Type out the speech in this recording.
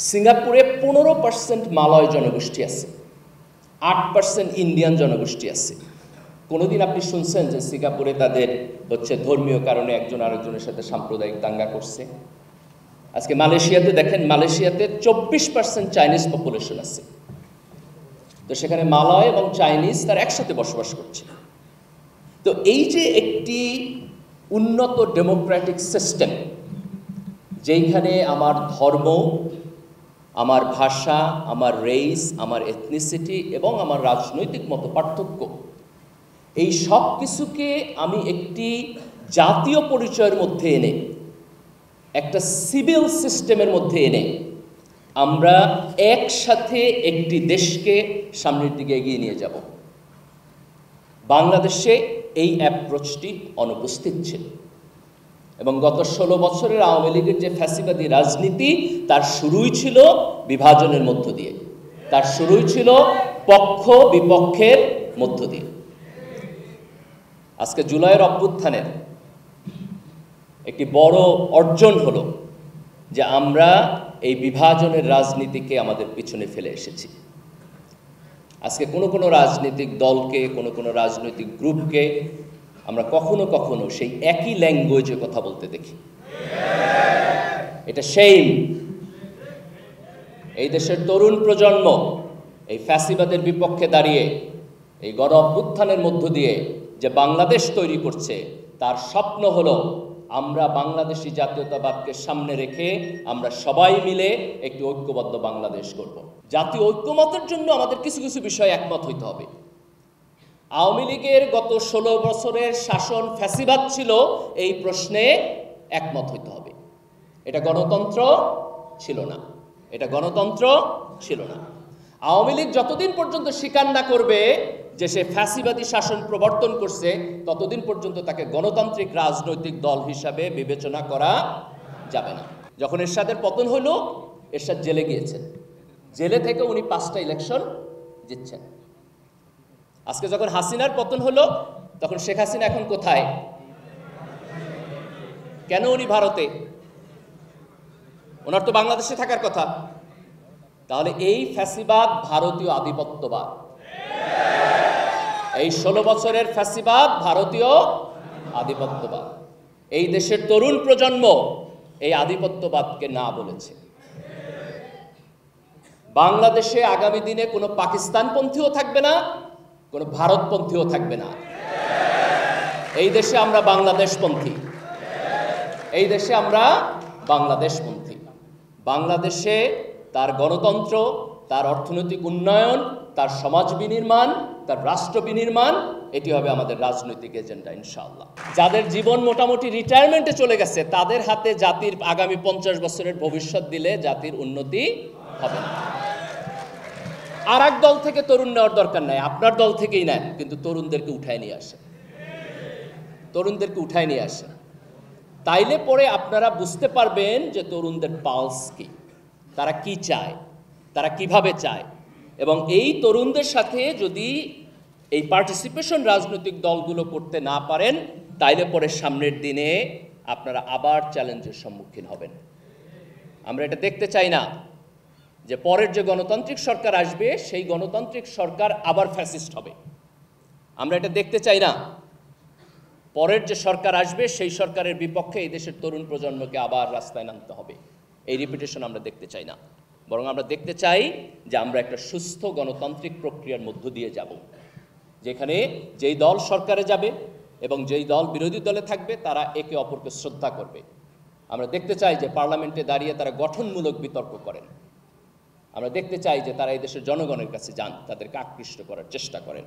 সিঙ্গাপুরে 15% মালয় জনগোষ্ঠী আছে, 8% ইন্ডিয়ান জনগোষ্ঠী আছে। কোনোদিন আপনি শুনছেন যে সিঙ্গাপুরে তাদের ধর্মীয় কারণে একজন আরেকজনের সাথে সাম্প্রদায়িক দাঙ্গা করছে? আজকে মালয়েশিয়াতে দেখেন, মালয়েশিয়াতে 24% চাইনিজ পপুলেশন আছে। তো সেখানে মালয় এবং চাইনিজ তার একসাথে বসবাস করছে। তো এই যে একটি উন্নত ডেমোক্রেটিক সিস্টেম, যেইখানে আমার ধর্ম, আমার ভাষা, আমার রেস, আমার এথনিসিটি এবং আমার রাজনৈতিক মত পার্থক্য, এই সব কিছুকে আমি একটি জাতীয় পরিচয়ের মধ্যে এনে, একটা সিভিল সিস্টেমের মধ্যে এনে আমরা একসাথে একটি দেশকে সামনের দিকে এগিয়ে নিয়ে যাব। বাংলাদেশে এই অ্যাপ্রোচটি অনুপস্থিত ছিল এবং গত 16 বছরের আওয়ামী লীগের যে ফ্যাসিবাদী রাজনীতি, তার শুরুই ছিল বিভাজনের মধ্য দিয়ে, তার শুরুই ছিল পক্ষ বিপক্ষের মধ্য দিয়ে। আজকে জুলাইয়ের অভ্যুত্থানের একটি বড় অর্জন হলো যে আমরা এই বিভাজনের রাজনীতিকে আমাদের পিছনে ফেলে এসেছি। আজকে কোনো রাজনৈতিক দলকে, কোনো রাজনৈতিক গ্রুপকে আমরা কখনো কখনো সেই একই ল্যাঙ্গুয়েজে কথা বলতে দেখি। এটা সেইম। এই দেশের তরুণ প্রজন্ম এই ফ্যাসিবাদের বিপক্ষে দাঁড়িয়ে এই গণ অভ্যুত্থানের মধ্য দিয়ে যে বাংলাদেশ তৈরি করছে, তার স্বপ্ন হলো আমরা বাংলাদেশি জাতীয়তাবাদকে সামনে রেখে আমরা সবাই মিলে একটি ঐক্যবদ্ধ বাংলাদেশ করব। জাতীয় ঐক্যমতের জন্য আমাদের কিছু কিছু বিষয় একমত হইতে হবে। আওয়ামী লীগের গত 16 বছরের শাসন ফ্যাসিবাদ ছিল, এই প্রশ্নে একমত হইতে হবে। এটা গণতন্ত্র ছিল না, এটা গণতন্ত্র ছিল না। আওয়ামী লীগ যতদিন পর্যন্ত স্বীকার না করবে যে সে ফ্যাসিবাদী শাসন প্রবর্তন করছে, ততদিন পর্যন্ত তাকে গণতান্ত্রিক রাজনৈতিক দল হিসাবে বিবেচনা করা যাবে না। যখন এরশাদের পতন হলো, এরশাদ জেলে গিয়েছেন, জেলে থেকে উনি 5টা ইলেকশন জিতছেন। আজকে যখন হাসিনার পতন হলো, তখন শেখ হাসিনা এখন কোথায়? কেন উনি ভারতে? ওনার তো বাংলাদেশে থাকার কথা। তাহলে এই ফ্যাসিবাদ ভারতীয় আধিপত্যবাদ, এই 16 বছরের ফ্যাসিবাদ ভারতীয় আধিপত্যবাদ। এই দেশের তরুণ প্রজন্ম এই আধিপত্যবাদকে না বলেছে। বাংলাদেশে আগামী দিনে কোনো পাকিস্তানপন্থীও থাকবে না, কোনো ভারতপন্থীও থাকবে না। এই দেশে আমরা বাংলাদেশপন্থী, এই দেশে আমরা বাংলাদেশপন্থী। বাংলাদেশে তার গণতন্ত্র, তার অর্থনৈতিক উন্নয়ন, তার সমাজ বিনির্মাণ, তার রাষ্ট্র বিনির্মাণ, এটি হবে আমাদের রাজনৈতিক এজেন্ডা ইনশাআল্লাহ। যাদের জীবন মোটামুটি রিটায়ারমেন্টে চলে গেছে, তাদের হাতে জাতির আগামী 50 বছরের ভবিষ্যৎ দিলে জাতির উন্নতি হবে না। আর এক দল থেকে তরুণ নেওয়ার দরকার নাই, আপনার দল থেকেই নেন, কিন্তু তরুণদেরকে উঠায় নিয়ে আসে, তরুণদেরকে উঠায় নিয়ে আসে। তাইলে পরে আপনারা বুঝতে পারবেন যে তরুণদের পালস কি, তারা কি চায়, তারা কিভাবে চায়। এবং এই তরুণদের সাথে যদি এই পার্টিসিপেশন রাজনৈতিক দলগুলো করতে না পারেন, তাইলে পরে সামনের দিনে আপনারা আবার চ্যালেঞ্জের সম্মুখীন হবেন। আমরা এটা দেখতে চাই না যে পরের যে গণতান্ত্রিক সরকার আসবে, সেই গণতান্ত্রিক সরকার আবার ফ্যাসিস্ট হবে। আমরা এটা দেখতে চাই না পরের যে সরকার আসবে, সেই সরকারের বিপক্ষে এই দেশের তরুণ প্রজন্মকে আবার রাস্তায় নামতে হবে। এই রিপিটেশন আমরা দেখতে চাই না, বরং আমরা দেখতে চাই যে আমরা একটা সুস্থ গণতান্ত্রিক প্রক্রিয়ার মধ্য দিয়ে যাব, যেখানে যেই দল সরকারে যাবে এবং যেই দল বিরোধী দলে থাকবে, তারা একে অপরকে শ্রদ্ধা করবে। আমরা দেখতে চাই যে পার্লামেন্টে দাঁড়িয়ে তারা গঠনমূলক বিতর্ক করেন। আমরা দেখতে চাই যে তারা এই দেশের জনগণের কাছে যান, তাদেরকে আকৃষ্ট করার চেষ্টা করেন।